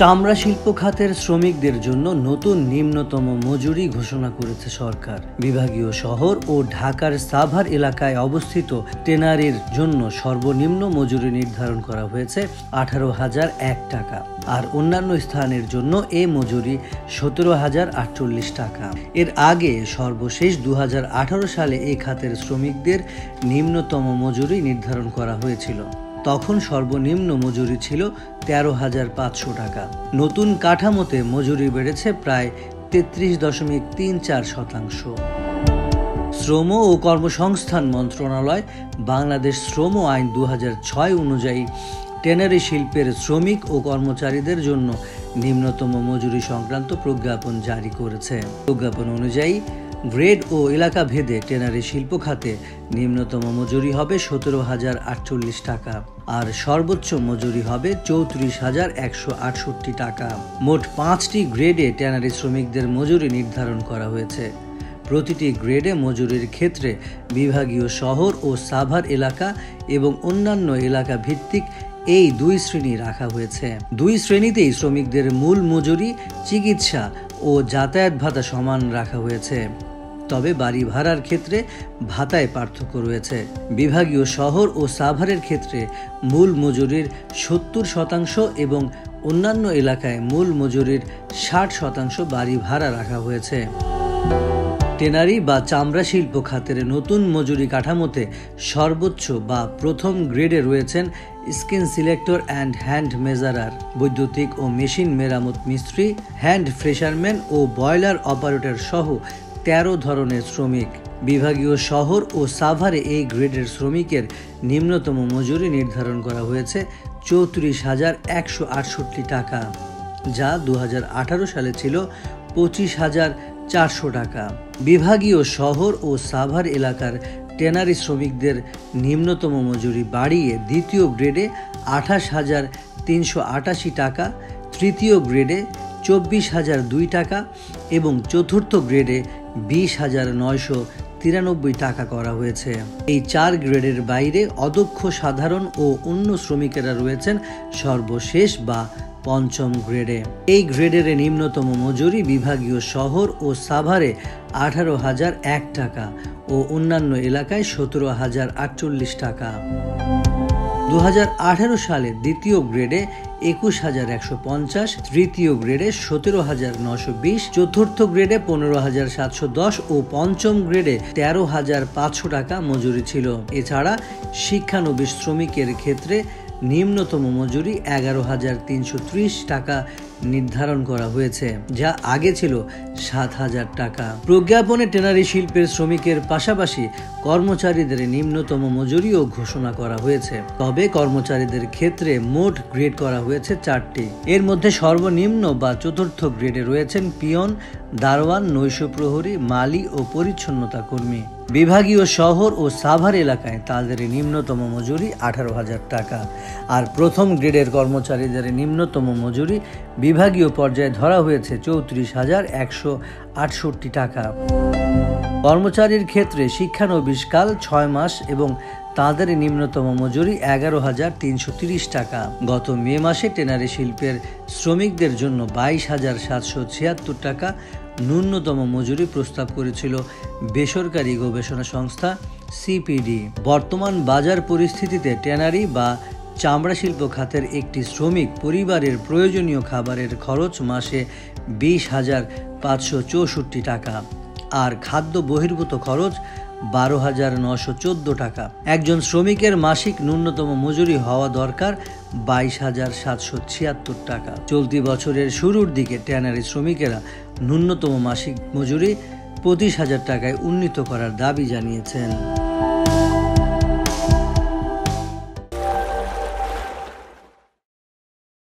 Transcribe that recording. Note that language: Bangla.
চামড়া শিল্প খাতের শ্রমিকদের জন্য নতুন নিম্নতম মজুরি ঘোষণা করেছে সরকার। বিভাগীয় শহর ও ঢাকার সাভার এলাকায় অবস্থিত টেনারির জন্য সর্বনিম্ন মজুরি নির্ধারণ করা হয়েছে 18,001 টাকা, আর অন্যান্য স্থানের জন্য এ মজুরি 17,048 টাকা। এর আগে সর্বশেষ 2018 সালে এই খাতের শ্রমিকদের নিম্নতম মজুরি নির্ধারণ করা হয়েছিল। তখন সর্বনিম্ন মজুরি ছিল 13,500 টাকা। নতুন কাঠামোতে মজুরি বেড়েছে প্রায় 33.34%। শ্রম ও কর্মসংস্থান মন্ত্রণালয় বাংলাদেশ শ্রম আইন 2006 অনুযায়ী টেনারি শিল্পের শ্রমিক ও কর্মচারীদের জন্য নিম্নতম মজুরি সংক্রান্ত প্রজ্ঞাপন জারি করেছে। প্রজ্ঞাপন অনুযায়ী গ্রেড ও এলাকা ভেদে টেনারি শিল্প খাতে নিম্নতম মজুরি হবে 17,048 টাকা আর সর্বোচ্চ মজুরি হবে 34,168 টাকা। মোট 5টি গ্রেডে টেনারি শ্রমিকদের মজুরি নির্ধারণ করা হয়েছে। প্রতিটি গ্রেডে মজুরির ক্ষেত্রে বিভাগীয় শহর ও সাভার এলাকা এবং অন্যান্য এলাকা ভিত্তিক এই দুই শ্রেণী রাখা হয়েছে। দুই শ্রেণীতেই শ্রমিকদের মূল মজুরি, চিকিৎসা ও যাতায়াত ভাতা সমান রাখা হয়েছে। তবে বাড়ি ভাড়ার ক্ষেত্রে ভাতায় পার্থক্য রয়েছে। বিভাগীয় শহর ও সাভারের ক্ষেত্রে মূল মজুরির 70% এবং অন্যান্য এলাকায় মূল মজুরির 60% বাড়ি ভাড়া রাখা হয়েছে। টেনারি বা চামড়া শিল্প খাতের নতুন মজুরি কাঠামোতে সর্বোচ্চ বা প্রথম গ্রেডে রয়েছেন স্কিন সিলেক্টর অ্যান্ড হ্যান্ড মেজারার, বৈদ্যুতিক ও মেশিন মেরামত মিস্ত্রি, হ্যান্ড ফ্রেশারম্যান ও বয়লার অপারেটর সহ 13 ধরনের শ্রমিক। বিভাগীয় শহর ও সাভারে এই গ্রেডের শ্রমিকের নিম্নতম মজুরি নির্ধারণ করা হয়েছে 34,168 টাকা, যা 2018 সালে ছিল 25,400 টাকা। বিভাগীয় শহর ও সাভার এলাকার টেনারি শ্রমিকদের নিম্নতম মজুরি বাড়িয়ে দ্বিতীয় গ্রেডে 28,388 টাকা, তৃতীয় গ্রেডে 24,002 টাকা এবং চতুর্থ গ্রেডে 20,993 টাকা করা হয়েছে। এই 4 গ্রেডের বাইরে অদক্ষ সাধারণ ও অন্য শ্রমিকেরা রয়েছেন সর্বশেষ বা পঞ্চম গ্রেডে। এই গ্রেডের নিম্নতম মজুরি বিভাগীয় শহর ও সাভারে 18,001 টাকা ও অন্যান্য এলাকায় 17,048 টাকা। 2018 সালে দ্বিতীয় গ্রেডে 21,150, তৃতীয় গ্রেডে 17,920, চতুর্থ গ্রেডে 15,710 ও পঞ্চম গ্রেডে 13,500 টাকা মজুরি ছিল। এছাড়া শিক্ষানবিশ শ্রমিকের ক্ষেত্রে নিম্নতম মজুরি 11,330 টাকা নির্ধারণ করা হয়েছে, যা আগে ছিল 7,000 টাকা। প্রজ্ঞাপনে টেনারি শিল্পের শ্রমিকের পাশাপাশি কর্মচারীদের নিম্নতম মজুরিও ঘোষণা করা হয়েছে। তবে কর্মচারীদের ক্ষেত্রে মোট গ্রেড করা হয়েছে 4টি। এর মধ্যে সর্বনিম্ন বা চতুর্থ গ্রেডে রয়েছেন পিয়ন, দারোয়ান, নৈশ প্রহরী, মালি ও পরিচ্ছন্নতা কর্মী। বিভাগীয় শহর ও সাভার এলাকায় তাদের নিম্নতম মজুরি 18,000 টাকা আর প্রথম গ্রেডের কর্মচারীদের নিম্নতম মজুরি বিভাগীয় পর্যায়ে ধরা হয়েছে 34,168 টাকা। কর্মচারীর ক্ষেত্রে শিক্ষানবিশকাল 6 মাস এবং তাদের নিম্নতম মজুরি 11,330 টাকা। গত মে মাসে টেনারি শিল্পের শ্রমিকদের জন্য 22,776 টাকা ন্যূনতম মজুরি প্রস্তাব করেছিল বেসরকারি গবেষণা সংস্থা সিপিডি। বর্তমান বাজার পরিস্থিতিতে টেনারি বা চামড়া শিল্প খাতের একটি শ্রমিক পরিবারের প্রয়োজনীয় খাবারের খরচ মাসে 20,564 টাকা আর খাদ্য বহির্ভূত খরচ 12,914 টাকা। একজন শ্রমিকের মাসিক ন্যূনতম মজুরি হওয়া দরকার 22,776 টাকা। চলতি বছরের শুরুর দিকে ট্যানারি শ্রমিকেরা ন্যূনতম মাসিক মজুরি 25,000 টাকায় উন্নীত করার দাবি জানিয়েছেন।